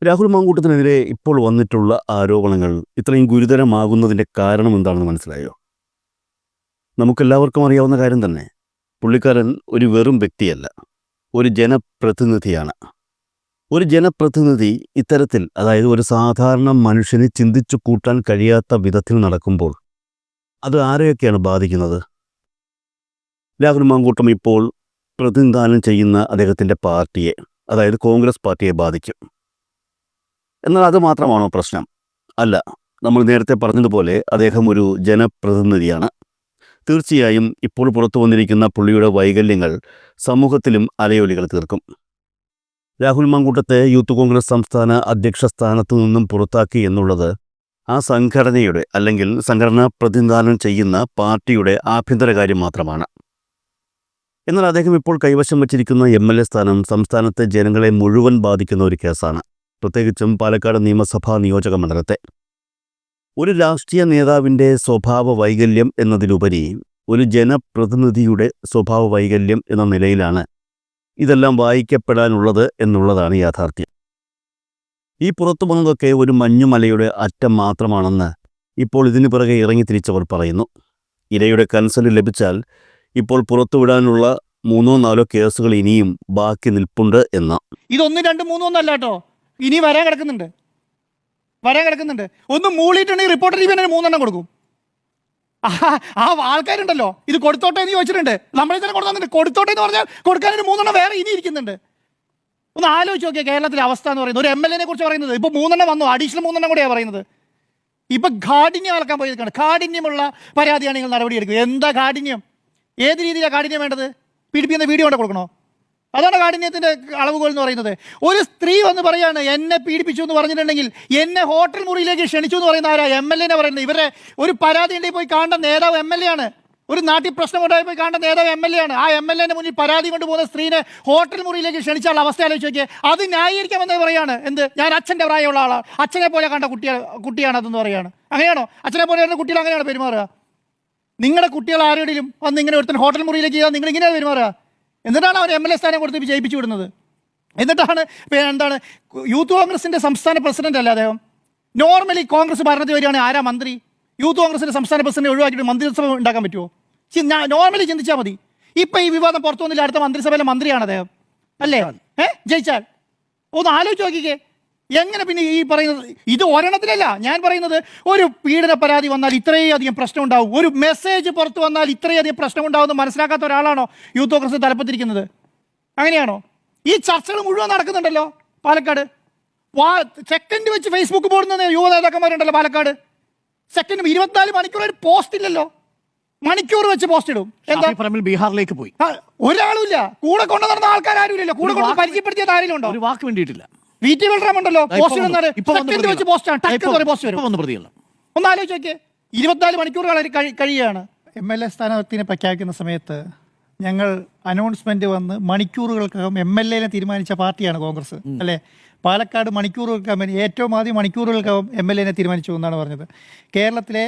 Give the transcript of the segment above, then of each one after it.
രാഹുൽ മാങ്കൂട്ടത്തിനെതിരെ ഇപ്പോൾ വന്നിട്ടുള്ള ആരോപണങ്ങൾ ഇത്രയും ഗുരുതരമാകുന്നതിൻ്റെ കാരണം എന്താണെന്ന് മനസ്സിലായോ? നമുക്കെല്ലാവർക്കും അറിയാവുന്ന കാര്യം തന്നെ. പുള്ളിക്കാരൻ ഒരു വെറും വ്യക്തിയല്ല, ഒരു ജനപ്രതിനിധിയാണ്. ഒരു ജനപ്രതിനിധി ഇത്തരത്തിൽ, അതായത് ഒരു സാധാരണ മനുഷ്യന് ചിന്തിച്ചു കൂട്ടാൻ കഴിയാത്ത വിധത്തിൽ നടക്കുമ്പോൾ അത് ആരെയൊക്കെയാണ് ബാധിക്കുന്നത്? രാഹുൽ മാങ്കൂട്ടം ഇപ്പോൾ പ്രതിനിധാനം ചെയ്യുന്ന അദ്ദേഹത്തിൻ്റെ പാർട്ടിയെ, അതായത് കോൺഗ്രസ് പാർട്ടിയെ ബാധിക്കും. എന്നാൽ അത് മാത്രമാണോ പ്രശ്നം? അല്ല. നമ്മൾ നേരത്തെ പറഞ്ഞതുപോലെ അദ്ദേഹം ഒരു ജനപ്രതിനിധിയാണ്. തീർച്ചയായും ഇപ്പോൾ പുറത്തു വന്നിരിക്കുന്ന പുള്ളിയുടെ വൈകല്യങ്ങൾ സമൂഹത്തിലും അലയൊലികൾ തീർക്കും. രാഹുൽ മാങ്കൂട്ടത്തെ യൂത്ത് കോൺഗ്രസ് സംസ്ഥാന അധ്യക്ഷ സ്ഥാനത്തു നിന്നും പുറത്താക്കി എന്നുള്ളത് ആ സംഘടനയുടെ, അല്ലെങ്കിൽ സംഘടന പ്രതിനിധാനം ചെയ്യുന്ന പാർട്ടിയുടെ ആഭ്യന്തര കാര്യം മാത്രമാണ്. എന്നാൽ അദ്ദേഹം ഇപ്പോൾ കൈവശം വച്ചിരിക്കുന്ന MLA സ്ഥാനം സംസ്ഥാനത്തെ ജനങ്ങളെ മുഴുവൻ ബാധിക്കുന്ന ഒരു കേസാണ്, പ്രത്യേകിച്ചും പാലക്കാട് നിയമസഭാ നിയോജക മണ്ഡലത്തെ. ഒരു രാഷ്ട്രീയ നേതാവിൻ്റെ സ്വഭാവ വൈകല്യം എന്നതിലുപരി ഒരു ജനപ്രതിനിധിയുടെ സ്വഭാവ വൈകല്യം എന്ന നിലയിലാണ് ഇതെല്ലാം വായിക്കപ്പെടാനുള്ളത് എന്നുള്ളതാണ് യാഥാർത്ഥ്യം. ഈ പുറത്തു വന്നതൊക്കെ ഒരു മഞ്ഞുമലയുടെ അറ്റം മാത്രമാണെന്ന് ഇപ്പോൾ ഇതിനു പിറകെ ഇറങ്ങിത്തിരിച്ചവർ പറയുന്നു. ഇരയുടെ കൻസെന്റ് ലഭിച്ചാൽ ഇപ്പോൾ പുറത്തുവിടാനുള്ള 3-4 കേസുകൾ ഇനിയും ബാക്കി നിൽപ്പുണ്ട് എന്ന്. ഇത് 1, 2, 3 ഒന്നല്ല കേട്ടോ, ഇനി വരാൻ കിടക്കുന്നുണ്ട്. ഒന്ന് മൂളിയിട്ടുണ്ടെങ്കിൽ റിപ്പോർട്ടർ ഇവനെ 3 എണ്ണം കൊടുക്കും. ആ ആൾക്കാരുണ്ടല്ലോ, ഇത് കൊടുത്തോട്ടെ എന്ന് ചോദിച്ചിട്ടുണ്ട്. നമ്മളെ തന്നെ കൊടുത്തോണ്ട് കൊടുത്തോട്ടെ എന്ന് പറഞ്ഞാൽ കൊടുക്കാനൊരു 3 എണ്ണം വേറെ ഇനി ഇരിക്കുന്നുണ്ട്. ഒന്ന് ആലോചിച്ച് നോക്കിയാൽ കേരളത്തിലെ അവസ്ഥ എന്ന് പറയുന്നത്. ഒരു MLA കുറിച്ച് പറയുന്നത് ഇപ്പോൾ 3 എണ്ണം വന്നു, അഡീഷണൽ 3 എണ്ണം കൂടെയാണ് പറയുന്നത്. ഇപ്പം കാഠിന്യം അളക്കാൻ പോയിരിക്കുകയാണ്. കാഠിന്യമുള്ള പരാതിയാണ് നിങ്ങൾ നടപടിയെടുക്കുക. എന്താ കാഠിന്യം? ഏത് രീതിയിലാണ് കാഠിന്യം വേണ്ടത്? പീഡിപ്പിക്കുന്ന വീഡിയോ കൊണ്ട് കൊടുക്കണോ? അതാണ് കാഠിന്യത്തിൻ്റെ അളവുകൾ എന്ന് പറയുന്നത്. ഒരു സ്ത്രീ വന്ന് പറയാണ് എന്നെ പീഡിപ്പിച്ചു എന്ന് പറഞ്ഞിട്ടുണ്ടെങ്കിൽ, എന്നെ ഹോട്ടൽ മുറിയിലേക്ക് ക്ഷണിച്ചു എന്ന് പറയുന്ന ആരാ? MLA പറയുന്നത്. ഇവരെ ഒരു പരാതി ഉണ്ടെങ്കിൽ പോയി കാണേണ്ട നേതാവ് MLA ആണ്. ഒരു നാട്ടിൽ പ്രശ്നമുണ്ടായി പോയി കാണേണ്ട നേതാവ് MLA ആണ്. ആ MLA മുന്നിൽ പരാതി കൊണ്ടുപോകുന്ന സ്ത്രീനെ ഹോട്ടൽ മുറിയിലേക്ക് ക്ഷണിച്ചാൽ അവസ്ഥ ആലോചിച്ച് നോക്കിയാൽ അത് ന്യായീകരിക്കാമെന്ന് പറയാണ്. എന്ത്? ഞാൻ അച്ഛൻ്റെ പ്രായമുള്ള ആളാണ്, അച്ഛനെ പോലെ കണ്ട കുട്ടിയാണ് അതെന്ന് പറയാണ്. അങ്ങനെയാണോ? അച്ഛനെ പോലെ കണ്ട കുട്ടികൾ അങ്ങനെയാണ് പെരുമാറുക? നിങ്ങളുടെ കുട്ടികൾ ആരുടെയും വന്ന് ഇങ്ങനെ ഒരുത്തൻ ഹോട്ടൽ മുറിയിലേക്ക് ചെയ്താൽ നിങ്ങൾ ഇങ്ങനെയാണ് പെരുമാറുക? എന്നിട്ടാണ് അവർ MLA സ്ഥാനം കൊടുത്ത് വിജയിപ്പിച്ചു വിടുന്നത്. എന്നിട്ടാണ് എന്താണ് യൂത്ത് കോൺഗ്രസിൻ്റെ സംസ്ഥാന പ്രസിഡന്റ് അല്ല അദ്ദേഹം. നോർമലി കോൺഗ്രസ് ഭരണത്തിൽ വരികയാണെങ്കിൽ ആരാ മന്ത്രി? യൂത്ത് കോൺഗ്രസിൻ്റെ സംസ്ഥാന പ്രസിഡന്റ് ഒഴിവാക്കിയിട്ട് മന്ത്രിസഭ ഉണ്ടാക്കാൻ പറ്റുമോ? നോർമലി ചിന്തിച്ചാൽ മതി. ഇപ്പം ഈ വിവാദം പുറത്തു വന്നില്ല, അടുത്ത മന്ത്രിസഭയിലെ മന്ത്രിയാണ് അദ്ദേഹം അല്ലേ? ജയിച്ചാൽ ഒന്ന് ആലോചിച്ച് നോക്കിക്കേ. എങ്ങനെ പിന്നെ ഈ പറയുന്നത്? ഇത് ഒരെണ്ണത്തിലല്ല ഞാൻ പറയുന്നത്. ഒരു പീഡന പരാതി വന്നാൽ ഇത്രയധികം പ്രശ്നം ഉണ്ടാവും, ഒരു മെസ്സേജ് പുറത്തു വന്നാൽ ഇത്രയധികം പ്രശ്നം ഉണ്ടാവുമെന്ന് മനസ്സിലാക്കാത്ത ഒരാളാണോ യൂത്ത് കോൺഗ്രസ് തലപ്പത്തിരിക്കുന്നത്? അങ്ങനെയാണോ? ഈ ചർച്ചകൾ മുഴുവൻ നടക്കുന്നുണ്ടല്ലോ പാലക്കാട്. സെക്കൻഡ് വെച്ച് ഫേസ്ബുക്ക് പോടുന്ന യുവ നേതാക്കന്മാരുണ്ടല്ലോ പാലക്കാട്. സെക്കൻഡ് 24 മണിക്കൂർ ഒരു പോസ്റ്റ് ഇല്ലല്ലോ, മണിക്കൂർ വെച്ച് പോസ്റ്റ് ഇടും. എന്താ ബീഹാറിലേക്ക് പോയി ഒരാളുമില്ല, കൂടെ കൊണ്ടു നടന്ന ആൾക്കാർ ആരും ഇല്ലല്ലോ, കൂടെ കൊണ്ട് പരിചയപ്പെടുത്തിയത് ആരെങ്കിലും ഉണ്ടോ? ഒരു വാക്ക് വേണ്ടിയിട്ടില്ല. VT ഉണ്ടല്ലോ, പോസ്റ്റ് ഇടുന്നത് സെക്കൻഡ് വെച്ച് പോസ്റ്റ് വരും. ഒന്ന് ആലോചിച്ച് നോക്കിയേ. 24 മണിക്കൂറുകൾ കഴിയുകയാണ്. MLA സ്ഥാനത്തിനെ പ്രഖ്യാപിക്കുന്ന സമയത്ത് ഞങ്ങൾ അനൗൺസ്മെന്റ് വന്ന് മണിക്കൂറുകൾക്കകം MLA തീരുമാനിച്ച പാർട്ടിയാണ് കോൺഗ്രസ് അല്ലേ? പാലക്കാട് മണിക്കൂറുകൾക്കകം, ഏറ്റവും ആദ്യം മണിക്കൂറുകൾക്കകം MLA തീരുമാനിച്ചു എന്നാണ് പറഞ്ഞത്. കേരളത്തിലെ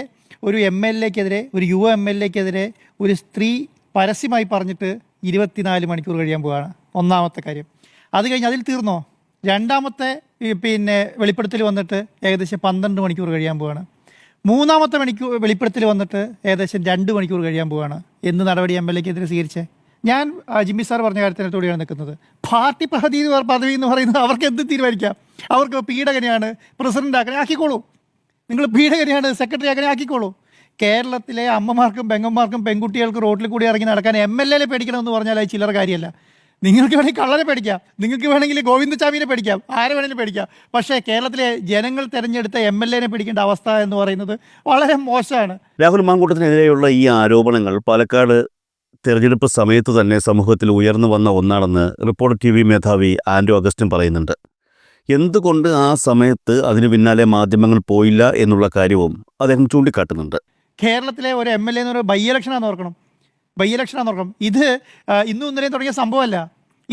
ഒരു MLA-ക്കെതിരെ, ഒരു യുവ MLA-ക്കെതിരെ ഒരു സ്ത്രീ പരസ്യമായി പറഞ്ഞിട്ട് 24 മണിക്കൂർ കഴിയാൻ പോവുകയാണ്. ഒന്നാമത്തെ കാര്യം. അത് കഴിഞ്ഞ് അതിൽ തീർന്നോ? രണ്ടാമത്തെ വെളിപ്പെടുത്തൽ വന്നിട്ട് ഏകദേശം 12 മണിക്കൂർ കഴിയാൻ പോവുകയാണ്. മൂന്നാമത്തെ വെളിപ്പെടുത്തൽ വന്നിട്ട് ഏകദേശം 2 മണിക്കൂർ കഴിയാൻ പോവുകയാണ്. എന്ത് നടപടി MLA-ക്കെതിരെ സ്വീകരിച്ചേ? ഞാൻ ജിമ്മി സാർ പറഞ്ഞ കാര്യത്തിനോടെയാണ് നിൽക്കുന്നത്. പാർട്ടി പദവി എന്ന് പറയുന്നത് അവർക്ക് എന്ത് തീരുമാനിക്കാം? അവർക്ക് പീഡകനെയാണ് പ്രസിഡന്റ് ആക്കിക്കോളൂ, നിങ്ങൾ പീഡകനെയാണ് സെക്രട്ടറി ആക്കണേ ആക്കിക്കോളൂ. കേരളത്തിലെ അമ്മമാർക്കും പെങ്ങന്മാർക്കും പെൺകുട്ടികൾക്ക് റോഡിൽ കൂടി ഇറങ്ങി നടക്കാൻ MLA പേടിക്കണമെന്ന് പറഞ്ഞാൽ അത് ചില്ലറ കാര്യമല്ല. നിങ്ങൾക്ക് വേണമെങ്കിൽ കള്ളനെ പേടിക്കാം, നിങ്ങൾക്ക് വേണമെങ്കിൽ ഗോവിന്ദചാമിനെ പേടിക്കാം, ആരെ വേണമെങ്കിലും പേടിക്കാം. പക്ഷേ കേരളത്തിലെ ജനങ്ങൾ തിരഞ്ഞെടുത്ത MLA പേടിക്കേണ്ട അവസ്ഥ എന്ന് പറയുന്നത് വളരെ മോശമാണ്. രാഹുൽ മാങ്കൂട്ടത്തിനെതിരെയുള്ള ഈ ആരോപണങ്ങൾ പാലക്കാട് തെരഞ്ഞെടുപ്പ് സമയത്ത് തന്നെ സമൂഹത്തിൽ ഉയർന്നു വന്ന ഒന്നാണെന്ന് റിപ്പോർട്ടർ TV മേധാവി ആൻഡ്രൂ അഗസ്റ്റിൻ പറയുന്നുണ്ട്. എന്തുകൊണ്ട് ആ സമയത്ത് അതിന് പിന്നാലെ മാധ്യമങ്ങൾ പോയില്ല എന്നുള്ള കാര്യവും അദ്ദേഹം ചൂണ്ടിക്കാട്ടുന്നുണ്ട്. കേരളത്തിലെ ഒരു MLA എന്ന് പറയുന്നത് ബൈ ഇലക്ഷനാണെന്ന് ഓർക്കണം. ഇത് ഇന്നും ഇന്നലെയും തുടങ്ങിയ സംഭവമല്ല.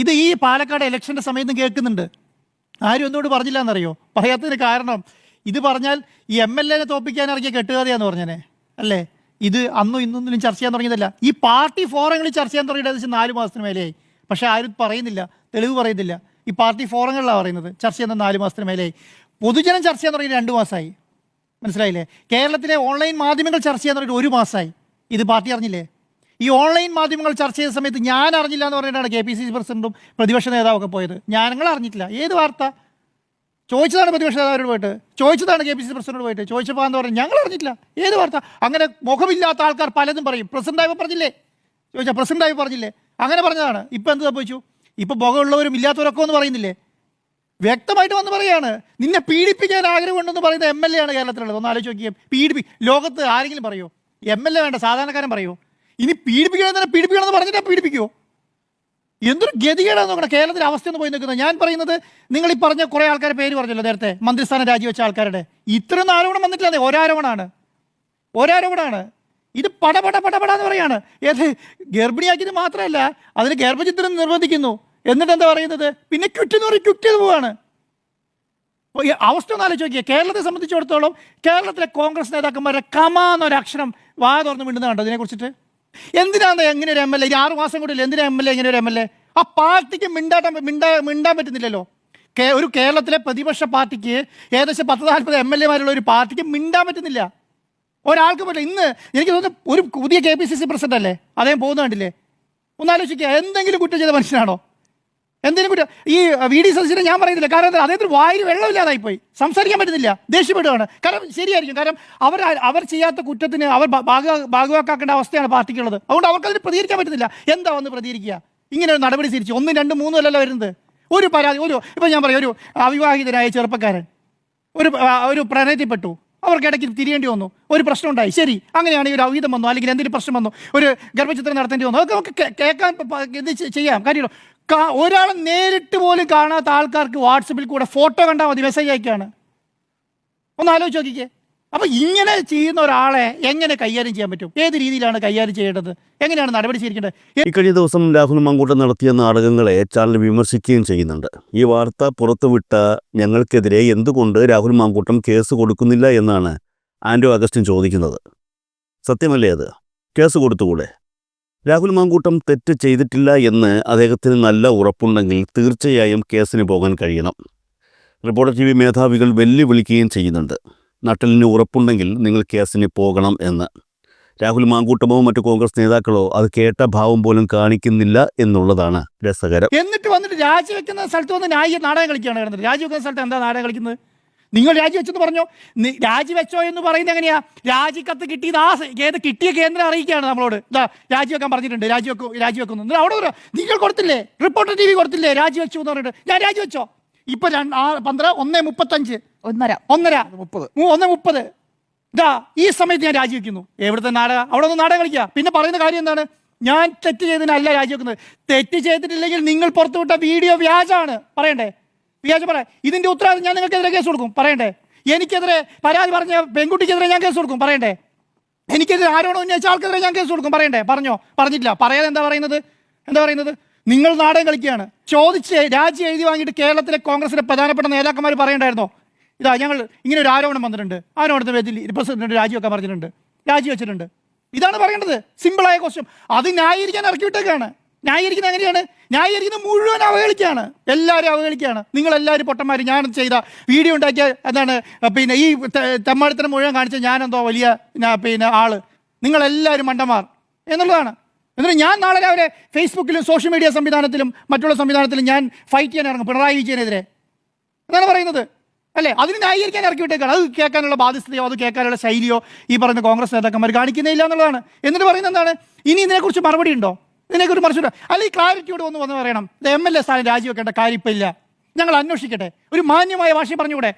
ഇത് ഈ പാലക്കാട് ഇലക്ഷൻ്റെ സമയത്ത് കേൾക്കുന്നുണ്ട്. ആരും ഒന്നുകൂടി പറഞ്ഞില്ല എന്നറിയോ? പറയാത്തതിന് കാരണം ഇത് പറഞ്ഞാൽ ഈ MLA തോപ്പിക്കാൻ ഇറങ്ങിയ കെട്ടുകഥയാന്ന് പറഞ്ഞേനെ അല്ലേ? ഇത് അന്നും ഇന്നൊന്നും ചർച്ച ചെയ്യാൻ തുടങ്ങിയതല്ല. ഈ പാർട്ടി ഫോറങ്ങളിൽ ചർച്ച ചെയ്യാൻ തുടങ്ങിയിട്ട് ഏകദേശം 4 മാസത്തിന് മേലെയായി. പക്ഷേ ആരും പറയുന്നില്ല, തെളിവ് പറയുന്നില്ല. ഈ പാർട്ടി ഫോറങ്ങളിലാണ് പറയുന്നത് ചർച്ച ചെയ്യുന്ന 4 മാസത്തിന് മേലെ പൊതുജനം ചർച്ച ചെയ്യാൻ തുടങ്ങി 2 മാസമായി. മനസ്സിലായില്ലേ? കേരളത്തിലെ ഓൺലൈൻ മാധ്യമങ്ങൾ ചർച്ച ചെയ്യാൻ തുടങ്ങി 1 മാസമായി. ഇത് പാർട്ടി അറിഞ്ഞില്ലേ? ഈ ഓൺലൈൻ മാധ്യമങ്ങൾ ചർച്ച ചെയ്ത സമയത്ത് ഞാൻ അറിഞ്ഞില്ല എന്ന് പറഞ്ഞിട്ടാണ് KPCC പ്രസിഡന്റും പ്രതിപക്ഷ നേതാവൊക്കെ പോയത്. ഞങ്ങൾ അറിഞ്ഞിട്ടില്ല. ഏത് വാർത്ത? ചോദിച്ചതാണ് പ്രതിപക്ഷ നേതാവിനോട് പോയിട്ട്, ചോദിച്ചതാണ് KPCC പ്രസിഡന്റോട് പോയിട്ട്, ചോദിച്ചപ്പോൾ എന്ന് പറഞ്ഞു ഞങ്ങൾ അറിഞ്ഞിട്ടില്ല. ഏത് വാർത്ത? അങ്ങനെ മുഖമില്ലാത്ത ആൾക്കാർ പലതും പറയും. പ്രസിഡന്റായപ്പോൾ പറഞ്ഞില്ലേ? ചോദിച്ചാൽ പ്രസിഡന്റായി പറഞ്ഞില്ലേ? അങ്ങനെ പറഞ്ഞതാണ്. ഇപ്പം എന്ത് സംഭവിച്ചു? ഇപ്പം മുഖമുള്ളവരും ഇല്ലാത്തവരൊക്കെ ഒന്ന് പറയുന്നില്ലേ? വ്യക്തമായിട്ട് വന്ന് പറയാണ്. നിന്നെ പീഡിപ്പിക്കാൻ ആഗ്രഹമുണ്ടെന്ന് പറയുന്ന MLA ആണ് കേരളത്തിലുള്ളത്. ഒന്ന് ആലോചിച്ച് നോക്കിയേ. ലോകത്ത് ആരെങ്കിലും പറയോ? MLA വേണ്ട, സാധാരണക്കാരൻ പറയോ? ഇനി പീഡിപ്പിക്കണമെന്ന് പറഞ്ഞിട്ടാ പീഡിപ്പിക്കുമോ? എന്തൊരു ഗതികേടാന്ന് നോക്കണം. കേരളത്തിലെ അവസ്ഥയൊന്നും പോയി നിൽക്കുന്നത്. ഞാൻ പറയുന്നത്, നിങ്ങൾ ഈ പറഞ്ഞ കുറേ ആൾക്കാരുടെ പേര് പറഞ്ഞല്ലോ നേരത്തെ, മന്ത്രിസ്ഥാനം രാജിവെച്ച ആൾക്കാരുടെ ഇത്രയൊന്നും ആരോപണം വന്നിട്ടില്ല. ഒരാരോപണമാണ്. ഇത് പടപടാന്ന് പറയാണ്. ഏത് ഗർഭിണിയാക്കിയത് മാത്രമല്ല, അതിന് ഗർഭചിത്രം നിർബന്ധിക്കുന്നു. എന്നിട്ട് എന്താ പറയുന്നത്? പിന്നെ ക്വിറ്റ് ചെയ്ത് പോവാണ്. അവസ്ഥ ഒന്ന് ആലോചിച്ച് നോക്കിയേ. കേരളത്തെ സംബന്ധിച്ചിടത്തോളം കേരളത്തിലെ കോൺഗ്രസ് നേതാക്കന്മാരെ കമാന്നൊരക്ഷരം വായ തുറന്ന് മിണ്ടുന്നുണ്ടോ ഇതിനെക്കുറിച്ചിട്ട്? എന്തിനാണ് എങ്ങനെ ഒരു MLA? 6 മാസം കൂടിയില്ല. എന്തിനാ MLA ഇങ്ങനെ ഒരു MLA? ആ പാർട്ടിക്ക് മിണ്ടാൻ പറ്റുന്നില്ലല്ലോ. ഒരു കേരളത്തിലെ പ്രതിപക്ഷ പാർട്ടിക്ക് ഏകദേശം 10-40 MLA ഒരു പാർട്ടിക്ക് മിണ്ടാൻ പറ്റുന്നില്ല. ഒരാൾക്ക് പറ്റില്ല. ഇന്ന് എനിക്ക് തോന്നുന്നു ഒരു പുതിയ KPCC പ്രസിഡന്റ് അല്ലേ, അദ്ദേഹം പോകുന്ന കണ്ടില്ലേ? ഒന്നാലോചിക്കുക. എന്തെങ്കിലും കുറ്റം ചെയ്ത മനുഷ്യനാണോ? എന്തെങ്കിലും കുറ്റം? ഈ VD സതീശനെ ഞാൻ പറയുന്നില്ല. കാരണം അദ്ദേഹത്തിന് വായിൽ വെള്ളമില്ലാതായിപ്പോയി, സംസാരിക്കാൻ പറ്റുന്നില്ല, ദേഷ്യപ്പെടുകയാണ്. കാരണം ശരിയായിരിക്കും. കാരണം അവർ ചെയ്യാത്ത കുറ്റത്തിന് അവർ ഭാഗവാക്കാക്കേണ്ട അവസ്ഥയാണ് പാർട്ടിക്കുള്ളത്. അതുകൊണ്ട് അവർക്കതിന് പ്രതികരിക്കാൻ പറ്റുന്നില്ല. എന്താ വന്ന് പ്രതികരിക്കുക? ഇങ്ങനെ ഒരു നടപടി സ്വീകരിച്ചു 1, 2, 3 അല്ലല്ലോ വരുന്നത്. ഒരു പരാതി, ഇപ്പം ഞാൻ പറയാം, ഒരു അവിവാഹിതനായ ചെറുപ്പക്കാരൻ ഒരു പ്രണയത്തിൽപ്പെട്ടു, അവർക്കിടയ്ക്ക് തിരിയേണ്ടി വന്നു, ഒരു പ്രശ്നം ഉണ്ടായി. ശരി, അങ്ങനെയാണെങ്കിൽ ഒരു അവിഹിതം വന്നു, അല്ലെങ്കിൽ എന്തെങ്കിലും പ്രശ്നം വന്നു, ഒരു ഗർഭചിത്രം നടത്തേണ്ടി വന്നു, അതൊക്കെ നമുക്ക് കേൾക്കാൻ ഇത് ചെയ്യാം. കാര്യമല്ലോ. ഒരാളെ നേരിട്ട് പോലും കാണാത്ത ആൾക്കാർക്ക് വാട്സപ്പിൽ കൂടെ ഫോട്ടോ കണ്ടാൽ മതി, മെസ്സേജ് അയക്കുകയാണ്. ഒന്ന് ആലോചിച്ച് നോക്കിക്കേ. അപ്പം ഇങ്ങനെ ചെയ്യുന്ന ഒരാളെ എങ്ങനെ കൈകാര്യം ചെയ്യാൻ പറ്റും? ഏത് രീതിയിലാണ് കൈകാര്യം ചെയ്യേണ്ടത്? എങ്ങനെയാണ് നടപടി സ്വീകരിക്കേണ്ടത്? കഴിഞ്ഞ ദിവസം രാഹുൽ മാങ്കൂട്ടം നടത്തിയ നാടകങ്ങളെ ചാനൽ വിമർശിക്കുകയും ചെയ്യുന്നുണ്ട്. ഈ വാർത്ത പുറത്തുവിട്ട ഞങ്ങൾക്കെതിരെ എന്തുകൊണ്ട് രാഹുൽ മാങ്കൂട്ടം കേസ് കൊടുക്കുന്നില്ല എന്നാണ് ആൻഡ്രൂ അഗസ്റ്റിൻ ചോദിക്കുന്നത്. സത്യമല്ലേ അത്? കേസ് കൊടുത്തുകൂടെ? രാഹുൽ മാങ്കൂട്ടം തെറ്റ് ചെയ്തിട്ടില്ല എന്ന് അദ്ദേഹത്തിന് നല്ല ഉറപ്പുണ്ടെങ്കിൽ തീർച്ചയായും കേസിന് പോകാൻ കഴിയണം. റിപ്പോർട്ടർ TV മേധാവികൾ വെല്ലുവിളിക്കുകയും ചെയ്യുന്നുണ്ട്. നട്ടലിന് ഉറപ്പുണ്ടെങ്കിൽ നിങ്ങൾ കേസിന് പോകണം എന്ന്. രാഹുൽ മാങ്കൂട്ടമോ മറ്റു കോൺഗ്രസ് നേതാക്കളോ അത് കേട്ട ഭാവം പോലും കാണിക്കുന്നില്ല എന്നുള്ളതാണ് രസകരം. വന്നിട്ട് രാജിവെക്കുന്ന സ്ഥലത്ത് വന്ന് നാടകം കളിക്കുകയാണ് കിടന്നത്. രാജിവെക്കുന്ന സ്ഥലത്ത് എന്താ നാടകം കളിക്കുന്നത്? നിങ്ങൾ രാജിവെച്ചെന്ന് പറഞ്ഞോ? രാജിവെച്ചോ എന്ന് പറയുന്നത് എങ്ങനെയാ? രാജിക്കത്ത് കിട്ടിയത് കിട്ടിയ കേന്ദ്രം അറിയിക്കുകയാണ് നമ്മളോട്. ഇതാ രാജിവെക്കാൻ പറഞ്ഞിട്ടുണ്ട്, രാജിവെക്കുന്നു. അവിടെ നിങ്ങൾ കൊടുത്തില്ലേ? റിപ്പോർട്ടർ TV കൊടുത്തില്ലേ? രാജിവെച്ചു എന്ന് പറഞ്ഞിട്ട് ഞാൻ രാജിവെച്ചോ? ഇപ്പൊ 1:35 1:30 ഇതാ ഈ സമയത്ത് ഞാൻ രാജിവെക്കുന്നു. എവിടുത്തെ നാടകം? അവിടെ ഒന്ന് നാടകം കളിക്കുക. പിന്നെ പറയുന്ന കാര്യം എന്താണ്? ഞാൻ തെറ്റ് ചെയ്തതിനല്ല രാജിവെക്കുന്നത്. തെറ്റ് ചെയ്തിട്ടില്ലെങ്കിൽ നിങ്ങൾ പുറത്തുവിട്ട വീഡിയോ വ്യാജാണ്, പറയണ്ടേ? വ്യാജം പറയാം. ഇതിന്റെ ഉത്തരവാദിത്വം ഞാൻ നിങ്ങൾക്കെതിരെ കേസ് കൊടുക്കും, പറയണ്ടേ? എനിക്കെതിരെ പരാതി പറഞ്ഞ പെൺകുട്ടിക്കെതിരെ ഞാൻ കേസ് കൊടുക്കും, പറയണ്ടേ? എനിക്കെതിരെ ആരോപണം ഉന്നയിച്ച ആൾക്കെതിരെ ഞാൻ കേസ് കൊടുക്കും, പറയണ്ടേ? പറഞ്ഞിട്ടില്ല. പറയാതെ എന്താ പറയുന്നത്? നിങ്ങൾ നാടകം കളിക്കുകയാണ്. ചോദിച്ച് രാജി എഴുതി വാങ്ങിയിട്ട് കേരളത്തിലെ കോൺഗ്രസിലെ പ്രധാനപ്പെട്ട നേതാക്കന്മാർ പറയണ്ടായിരുന്നോ? ഇതാ ഞങ്ങൾ ഇങ്ങനെ ഒരു ആരോപണം വന്നിട്ടുണ്ട്, ആരോപണത്തിന് പേരിൽ പ്രസിഡന്റ് രാജിവെക്കാൻ പറഞ്ഞിട്ടുണ്ട്, രാജിവെച്ചിട്ടുണ്ട്. ഇതാണ് പറയേണ്ടത്. സിമ്പിളായ ക്വസ്റ്റ്യൻ. അത് ന്യായീകരിക്കാൻ ഇറക്കി വിട്ടേക്കാണ്. ന്യായീകരിക്കുന്നത് എങ്ങനെയാണ്? ന്യായീകരിക്കുന്നത് മുഴുവൻ അവഹേളിക്കുകയാണ്. എല്ലാവരും അവഹേളിക്കുകയാണ്. നിങ്ങളെല്ലാവരും പൊട്ടന്മാർ. ഞാൻ ചെയ്ത വീഡിയോ ഉണ്ടാക്കിയ എന്താണ് പിന്നെ ഈ തെമ്മാടിത്തരം മുഴുവൻ കാണിച്ച ഞാനെന്തോ വലിയ ആള്, നിങ്ങളെല്ലാവരും മണ്ടന്മാർ എന്നുള്ളതാണ്. എന്നിട്ട് ഞാൻ നാളെ രാവിലെ ഫേസ്ബുക്കിലും സോഷ്യൽ മീഡിയ സംവിധാനത്തിലും മറ്റുള്ള സംവിധാനത്തിലും ഞാൻ ഫൈറ്റ് ചെയ്യാൻ ഇറങ്ങും പിണറായി വിജയനെതിരെ. എന്നാണ് പറയുന്നത് അല്ലേ? അതിന് ന്യായീകരിക്കാൻ ഇറക്കി വിട്ടേക്കാണ്. അത് കേൾക്കാനുള്ള ബാധ്യതയോ അത് കേൾക്കാനുള്ള ശൈലിയോ ഈ പറയുന്ന കോൺഗ്രസ് നേതാക്കന്മാർ കാണിക്കുന്നില്ല എന്നുള്ളതാണ്. എന്നിട്ട് പറയുന്നത് എന്താണ്? ഇനി ഇതിനെക്കുറിച്ച് മറുപടി ഉണ്ടോ? ഇതിനെക്കുറിച്ച് മറിച്ചിട്ടോ? അല്ലെങ്കിൽ ക്ലാരിറ്റിയോട് വന്ന് പറയണം, ഇത് MLA സ്ഥാനം രാജിവെക്കേണ്ട കാര്യം ഇപ്പം ഇല്ല, ഞങ്ങൾ അന്വേഷിക്കട്ടെ. ഒരു മാന്യമായ ഭാഷ പറഞ്ഞുകൂടെ?